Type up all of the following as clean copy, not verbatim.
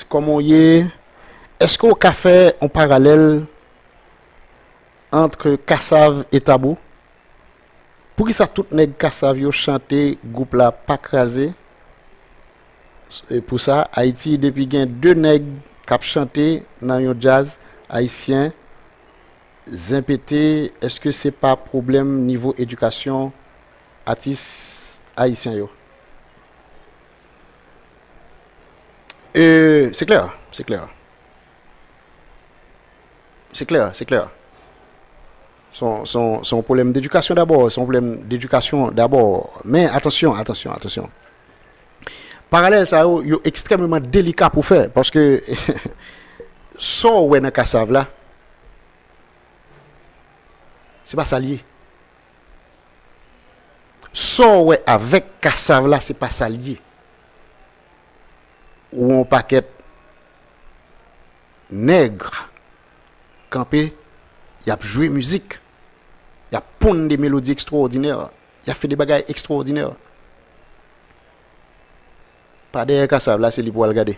Comment y est? Est-ce qu'on a fait un parallèle entre Kassav et Tabou? Pour qui ça tout nèg Kassav yo chanté groupe la pas crasé? Et pour ça, Haïti depuis gain deux nèg qui chanté dans un jazz haïtien zimpété, est-ce que c'est pas problème niveau éducation artiste haïtien yo? C'est clair, c'est clair. C'est clair, c'est clair. Son problème d'éducation d'abord, son problème d'éducation d'abord. Mais attention, attention, attention. Parallèle, ça est extrêmement délicat pour faire parce que sans ouais dans Kassav là, c'est pas ça lié. Sans ouais avec Kassav là, c'est pas ça lié. Ou un paquet nègre campé, il a joué musique, il a pondé des mélodies extraordinaires, il a fait des bagages extraordinaires. Pas derrière Kassav là, c'est lui pour regarder.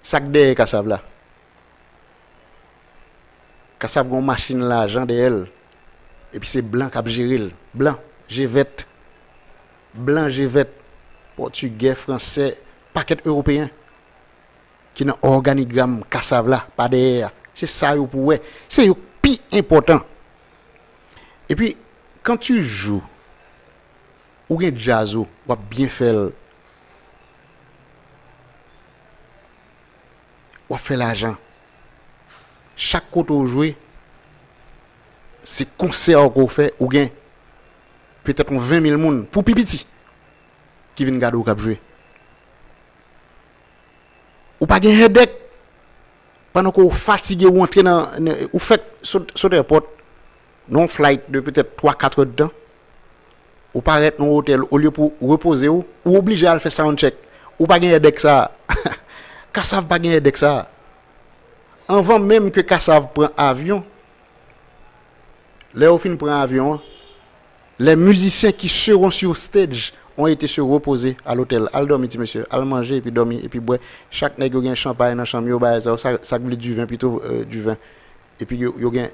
Ça derrière Kassav là. Kassav gon machine là, Jean de elle. Et puis c'est blanc qui a géré. Blanc, Gévette. Blanc, Gévette. Portugais, français, paquet européen. Qui n'a organigramme Kassav là, pas derrière. C'est ça yo pour ouais. C'est le plus important. Et puis, quand tu joues, ou un jazz, ou bien faire, ou faire l'argent. Chaque côté où jouer, c'est concert qu'on fait, ou bien peut-être 20 000 personnes pour Pipiti qui viennent garder au cap jouer. Ou pas gagner headache pendant qu'on fatigué ou entrer dans ou fait sur l'aéroport non flight de peut-être 3-4 heures de temps ou paraître dans hôtel au lieu pour reposer ou obligé à faire sound check ou pas gagner headache ça Kassav pas gagner headache ça avant même que Kassav prend avion les au fin prend avion les musiciens qui seront sur stage ont été se reposer à l'hôtel, al dormir monsieur, al manger et puis dormir et puis boire. Chaque nèg yo gen champagne dans chambre yo ba ça veut du vin plutôt du vin. Et puis yo gen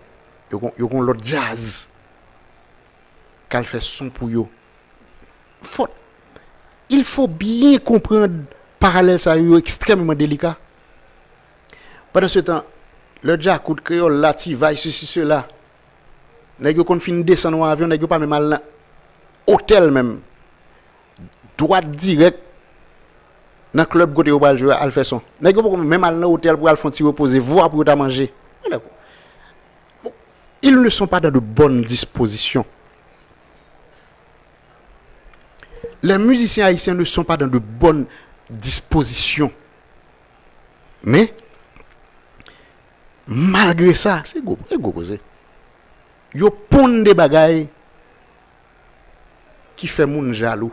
l'autre jazz. Qu'elle fait son pour yo. Il faut bien comprendre parallèle ça yo extrêmement délicat. Pendant ce temps, le jazz coup de créole là, ti va ceci cela. Nèg yo kon fin descendre en avion, nèg yo pas même mal hôtel même. Droit direct dans club côté au bal jouer al faire son nèg pas même al dans hôtel pour al faire ti reposer voir pour ta manger ils ne sont pas dans de bonnes dispositions. Les musiciens haïtiens ne sont pas dans de bonnes dispositions, mais malgré ça c'est go posé yo pon des bagailles qui fait moun jaloux.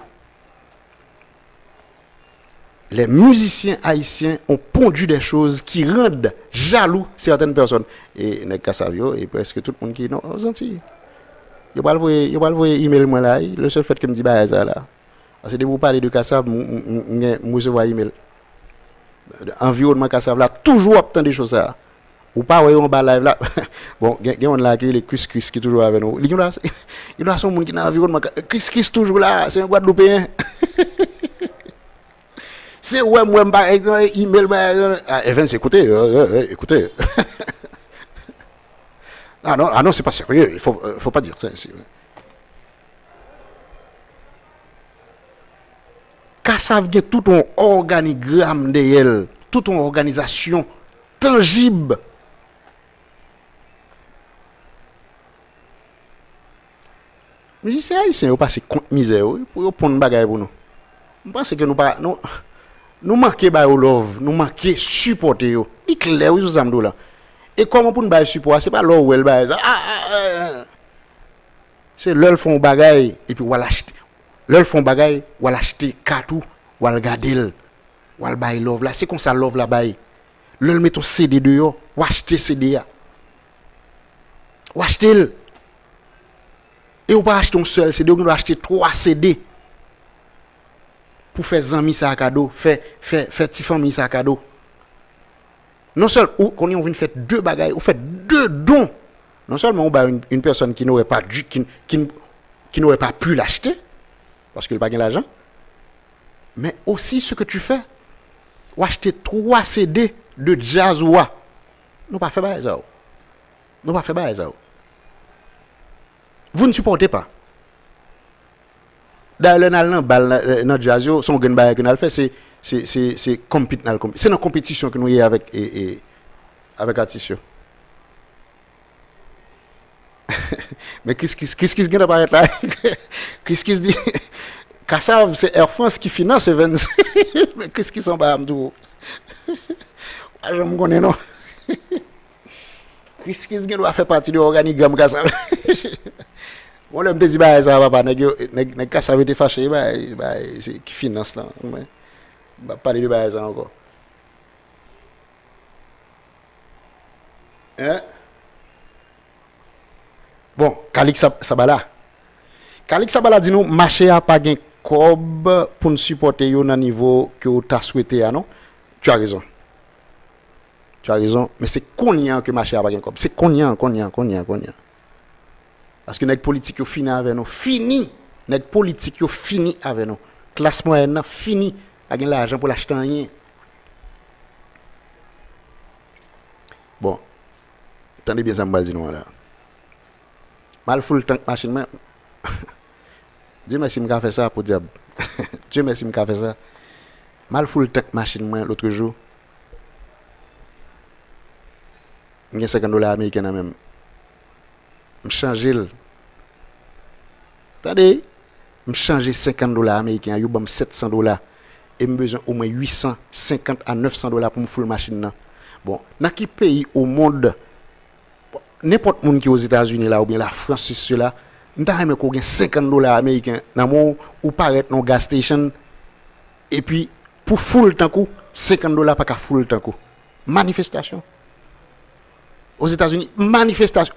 Les musiciens haïtiens ont pondu des choses qui rendent jaloux certaines personnes. Et les Kassavio et presque tout le monde qui non, aux Antilles. Il va envoyer email moi là. Le seul fait que me dit bah ça là. Parce que de vous parler de Kassav, moi recevoir email. Environnement Kassav là toujours obtient des choses ça. Ou pas ouais on bas live là. Bon, il y a là qui les Chris qui toujours avec nous. Il y a son monde qui dans environnement Chris toujours là, c'est un Guadeloupéen. C'est ouais moi par exemple email Evans écoutez écoutez ah non c'est pas sérieux il faut pas dire ça Kassav gen tout un organigramme de elle toute une organisation tangible mais c'est haïtien pas c'est compte misère pour prendre bagaille pour nous je pense que nous manquons de love, nous manquons de supporter. C'est clair, oui, là. Et comment pour nous bailler support, c'est pas là où elle baille. C'est l'heure font bagaille et puis voilà acheter. L'heure font bagaille, voilà acheter cartou, voilà garder, voilà bailler love là. C'est comme ça love là baille. L'heure met ton CD dehors, ou acheter CD là. Ou acheter. Et ou pas acheter un seul CD, ou acheter 3 CD. pour faire amis ça cadeau, faire petite famille ça cadeau. Non seulement qu'on y vient faire deux bagailles, ou fait deux dons. Non seulement on une personne qui n'aurait pas dû, qui n'aurait pas pu l'acheter parce qu'il n'a pas l'argent, mais aussi ce que tu fais, ou acheter 3 CD de jazz ou nous pas fait ça. Nous pas fait ça. Vous ne supportez pas. D'ailleurs, dans jazz, son gain bail que nous fait, c'est c'est une compétition que nous y avec avec artistes. Mais qu'est-ce qui vient d'apparaître là? Qu'est-ce qui se dit? Kassav, c'est Air France qui finance Evans. Mais qu'est-ce qui s'en bat à tout? Je me connais non. Qu'est-ce qui doit faire partie de l'organigramme Kassav? On l'a dit bah ça va pas nèg Kassav était fâché c'est qui finance là. On va parler de ça encore. Hein? Bon, Kalix Sabala. Kalix Sabala dit nous marché a pas gain cob pour nous supporter yo dans niveau que tu as souhaité non? Tu as raison. Tu as raison, mais c'est cognant que marché a pas gain cob. C'est cognant. Parce que notre politique yo fini avec nous, fini. Notre politique yo fini avec nous. Classe moyenne fini. A gen l'argent pour l'acheter rien. Bon. Attendez bien ça me dire là. Mal full tank machine Dieu merci m'a fait ça pour diable. Dieu merci m'a fait ça. Mal full tank machine l'autre jour. Il y a $50 américains même. Je changer. Attendez, je changer $50 américains, yo bam $700 et me besoin au moins $850 à $900 pour me full machine. Bon, dans quel pays au monde n'importe monde qui aux États-Unis là ou bien la France c'est cela, m'ta aimé ko gen $50 américains dans mon ou paraître dans gas station et puis pour full temps coup $50 pas ka full temps coup. Manifestation. Aux États-Unis, manifestation.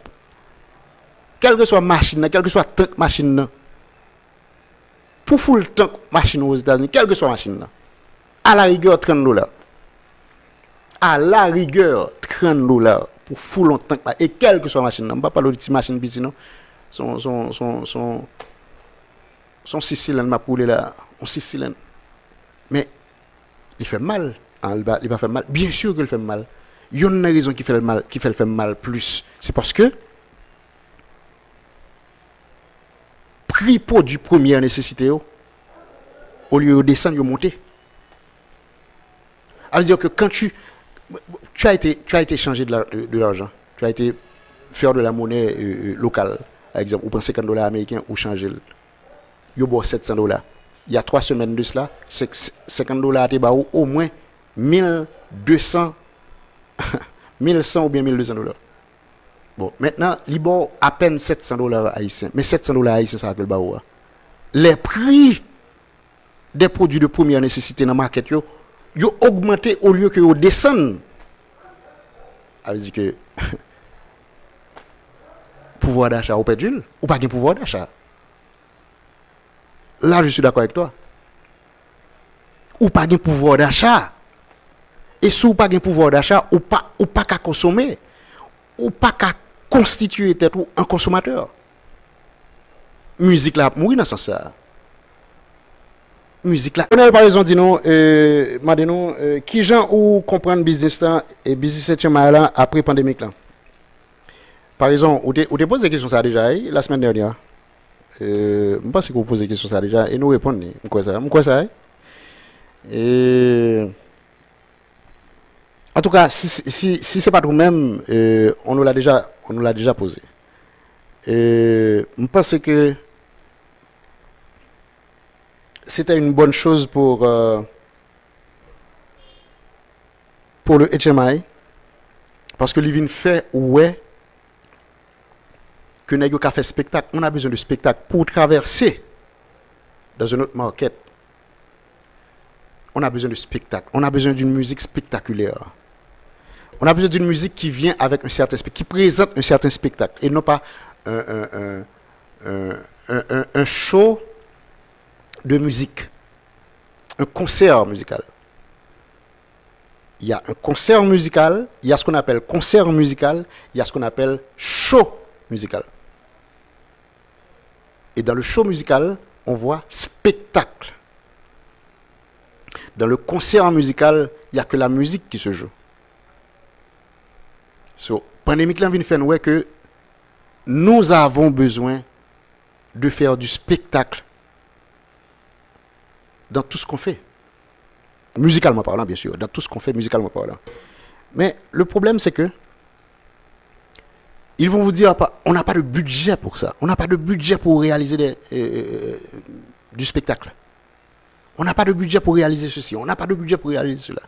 Quelle que soit machine, quelle que soit tank machine, pour full tank machine aux États-Unis, quelle que soit machine, à la rigueur $30. À la rigueur $30 pour full tank et quelle que soit machine, on ne va pas parler de machine petit non. Son 6 cylindres m'a poulé là, on 6 cylindres. Mais il fait mal, il va faire mal. Bien sûr qu'il fait mal. Il y a une raison qui fait le mal plus, c'est parce que prix produit première nécessité au lieu de descendre, il monter. Ça veut dire que quand tu as été changer de l'argent, tu as été faire de la monnaie locale, par exemple, ou prendre $50 américains ou changer, il y a $700. Il y a 3 semaines de cela, $50 à te au moins 1200, 1100 ou bien $1200. Bon, maintenant, il y a à peine $700 haïtiens. Mais $700 haïtiens, ça va le baou. Les prix des produits de première nécessité dans le market, ils ont augmenté au lieu que ils descendent. Ça veut dire que pouvoir d'achat ou perdu, ou pas de pouvoir d'achat. Là, je suis d'accord avec toi. Ou pas de pouvoir d'achat. Et si ou pas de pouvoir d'achat, ou pas qu'à consommer, ou pas qu'à constituer tête ou un consommateur. Musique là, mourir dans ce sens ça. Musique là. On a par exemple dit non, qui gens ou comprendre business là et business 7e là après pandémie là. Par exemple, ou te pose des questions ça déjà la semaine dernière. Je pense que vous posez des questions ça déjà et nous répondons. Quoi ça? Et en tout cas, si c'est pas nous-mêmes, on nous l'a déjà posé. Je pense que c'était une bonne chose pour le HMI parce que l'ivin fait ouais que nous avons fait spectacle. On a besoin de spectacle pour traverser dans un autre market. On a besoin de spectacle. On a besoin d'une musique spectaculaire. On a besoin d'une musique qui vient avec un certain spectacle, qui présente un certain spectacle et non pas un show de musique. un concert musical. Il y a un concert musical, il y a ce qu'on appelle concert musical, il y a ce qu'on appelle show musical. Et dans le show musical, on voit spectacle. Dans le concert musical, il n'y a que la musique qui se joue. So, pandémique là vient faire nous que nous avons besoin de faire du spectacle dans tout ce qu'on fait. Musicalement parlant, bien sûr, dans tout ce qu'on fait musicalement parlant. Mais le problème, c'est que ils vont vous dire, on n'a pas de budget pour ça. On n'a pas de budget pour réaliser du spectacle. On n'a pas de budget pour réaliser ceci. On n'a pas de budget pour réaliser cela.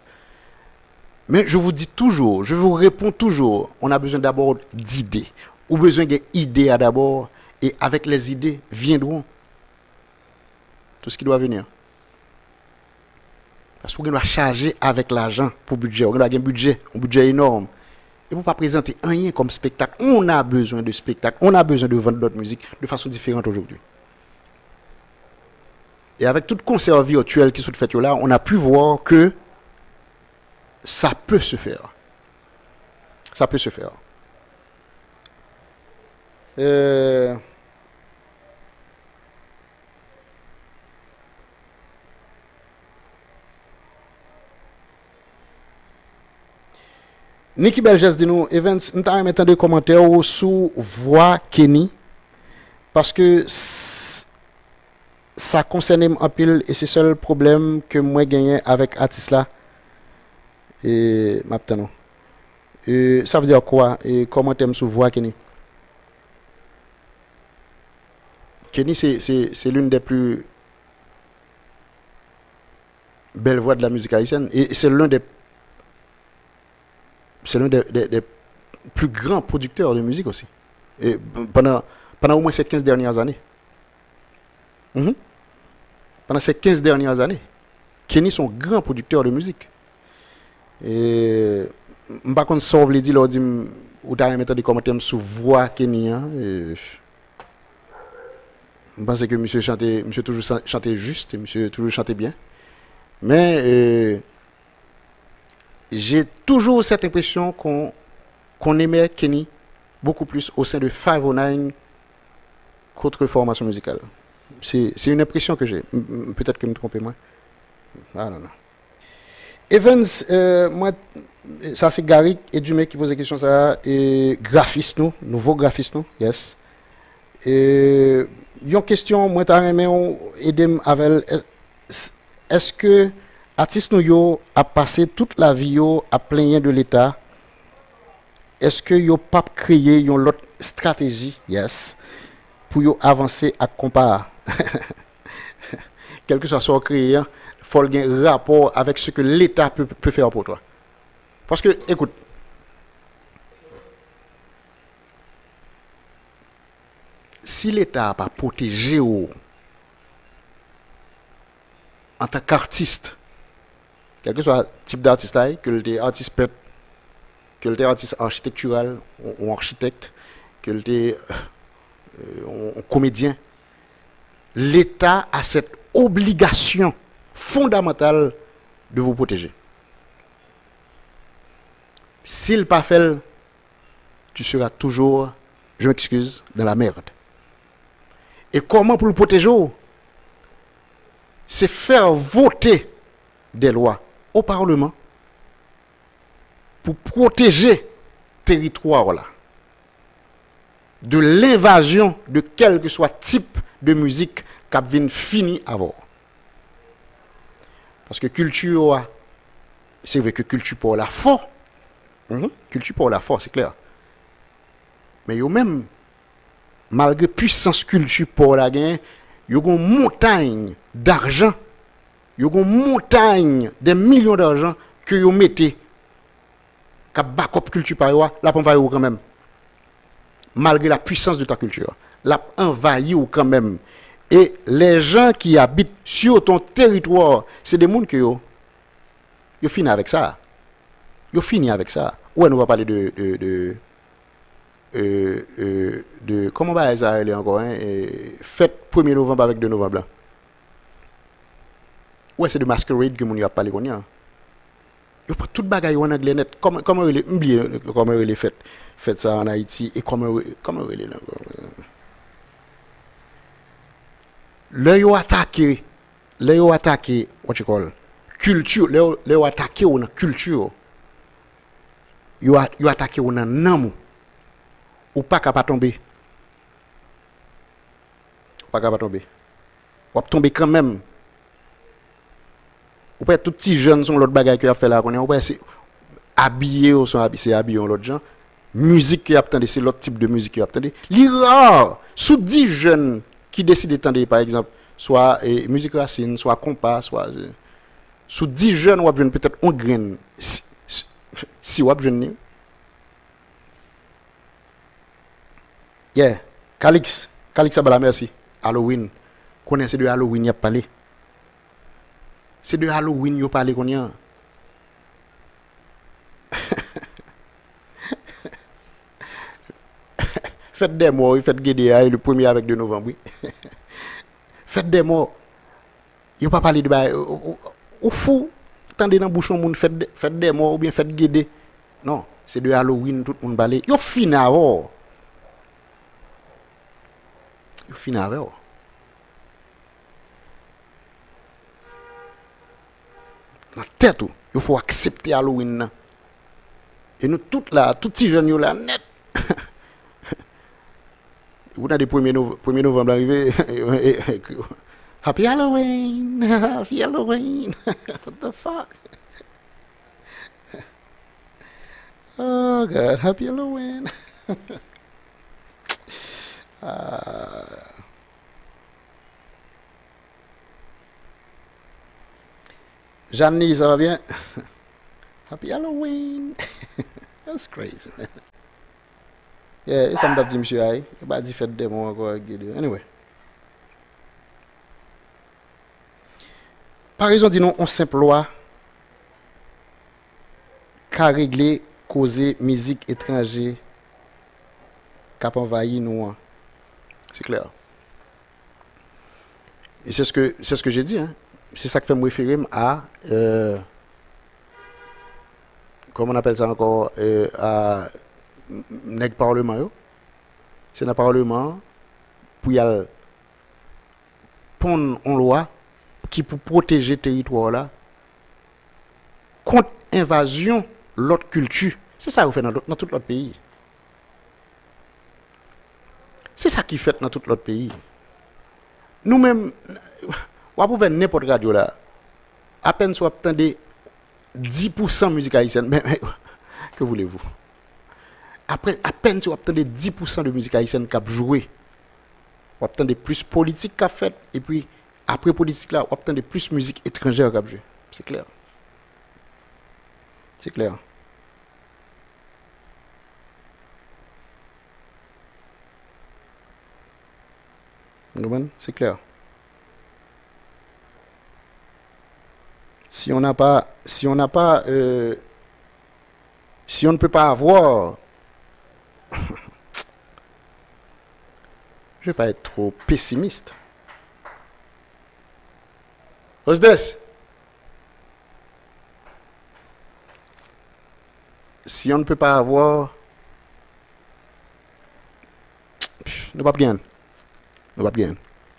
Mais je vous dis toujours, je vous réponds toujours, on a besoin d'abord d'idées. Ou besoin d'idées d'abord. Et avec les idées viendront tout ce qui doit venir. Parce qu'on doit charger avec l'argent pour budget. On doit avoir un budget énorme. Et pour ne pas présenter rien comme spectacle, on a besoin de spectacle. On a besoin de vendre d'autres musiques de façon différente aujourd'hui. Et avec tout concert virtuel qui se fait là, on a pu voir que ça peut se faire. Ça peut se faire. Niki Belges dit nous, Evans, nous avons mis des commentaires sous voix Kenny parce que ça concerne un pile et c'est le seul problème que moi gagné avec artiste là. Et maintenant, ça veut dire quoi? Et commentaire sous voix Kenny. Kenny c'est l'une des plus belles voix de la musique haïtienne et c'est l'un des plus grands producteurs de musique aussi. Et pendant au moins ces 15 dernières années. Pendant ces 15 dernières années, Kenny sont grands producteurs de musique. Et par contre, ça veut dire, ou t'as mis des commentaires sur voix Kenny. Je pense que monsieur toujours chantait juste, et monsieur toujours chantait bien. Mais j'ai toujours cette impression qu'on aimait Kenny beaucoup plus au sein de 509 qu'autre formation musicale. C'est une impression que j'ai. Peut-être que je me trompe moi. Ah non, non. Evans, moi, ça c'est Gary et Dumais qui pose la question ça. Et graphiste, nous, nouveau graphiste, nous, yes. Et une question, moi, t'as aimé aider avec. Est-ce que artiste nous yo a passé toute la vie yo à plaigner de l'État? Est-ce que yo pas créé une autre stratégie, yes, pour yo avancer à comparer? Quel que soit son créé, il faut un rapport avec ce que l'État peut faire pour toi. Parce que, écoute, si l'État n'a pas protégé en tant qu'artiste, quel que soit le type d'artiste, que le artiste peintre, que le artiste architectural ou architecte, que le comédien, l'État a cette obligation fondamentale de vous protéger. S'il pas fait, tu seras toujours, je m'excuse, dans la merde. Et comment pour le protéger? C'est faire voter des lois au Parlement pour protéger le territoire là de l'invasion de quel que soit type de musique qui vient fini avant. Parce que culture, c'est vrai que culture pour la fort. Culture pour la force, c'est clair. Mais yo même, malgré puissance culture pour la gain, yo une montagne d'argent, yo une montagne de millions d'argent que yo mettez, qu'à backup culture par là, la envahi ou quand même. Malgré la puissance de ta culture, la envahi ou quand même. Et les gens qui habitent sur ton territoire, c'est des gens qui yo fini avec ça. Yo fini avec ça. Ouais, nous va parler de comment va ça encore fête 1er novembre avec 2 novembre. ouais, c'est de masquerade que mon a parlé qu'on y a. Yo pas toute bagaille en anglais net. Comment il oublié comment il est fait ça en Haïti et comment il est là. Là yo attaqué what you call culture, là yo attaqué on culture. Yo attaqué on nan ou pas capable tomber. Pas capable tomber. Ou tomber quand même. Ou pas tout petit jeune sont l'autre bagaille qui a fait là qu'on est ou pas c'est habillé ou sont habillés c'est habillé l'autre gens. Musique qui attendait c'est l'autre type de musique qui attendait. Li rare sous 10 jeunes qui décident d'entendre par exemple soit musique racine, soit compas, soit sous 10 jeunes ou bien peut-être on graine si ou bien yeah, Calix Abala merci. Halloween. Connaissez de Halloween y a parlé. C'est de Halloween yo parlé qu'on y a. Faites des morts, faites Guédéa le 1er avec 2 novembre. Oui. Faites des morts. Yo pas parler de bail ou fou. Tendez dans bouchon moun faites des morts ou bien faites Guédé. Non, c'est de Halloween tout le monde parler. Yo fina avant. Yo fina avant. Dans tête tout, il faut accepter Halloween. Et nous toutes là, tous ces jeunes là net. Vous avez des 1er novembre arrivé. Happy Halloween! Happy Halloween! What the fuck? Oh God, Happy Halloween! Jeannie, ça va bien? Happy Halloween! That's crazy, man. Yeah, ça m'a dit monsieur aïe. Il m'a dit faites des mots encore. Anyway. Par exemple, dis-nous, on simple loi qu'a réglé causer musique étrangère qu'a envahi nous. C'est clair. Et c'est ce que j'ai dit. Hein. C'est ça que fait me référer à comment on appelle ça encore à nèg parlement. C'est dans le parlement pour y aller prendre une loi qui pour protéger le territoire là contre invasion l'autre culture. C'est ça qu'on fait dans tout l'autre pays. C'est ça qui fait dans tout l'autre pays. Nous-mêmes, on peut faire n'importe radio là. À peine soit attendez 10% musique haïtienne. Mais que voulez-vous? Après, à peine si vous obtenez 10% de musique haïtienne qui a joué, vous obtenez plus politique qui a fait, et puis après politique là, vous obtenez plus musique étrangère qui a joué. C'est clair. C'est clair. C'est clair. Si on n'a pas, si on ne peut pas avoir, je vais pas être trop pessimiste. What's this? Si on ne peut pas avoir, nous pas bien. Nous pas bien.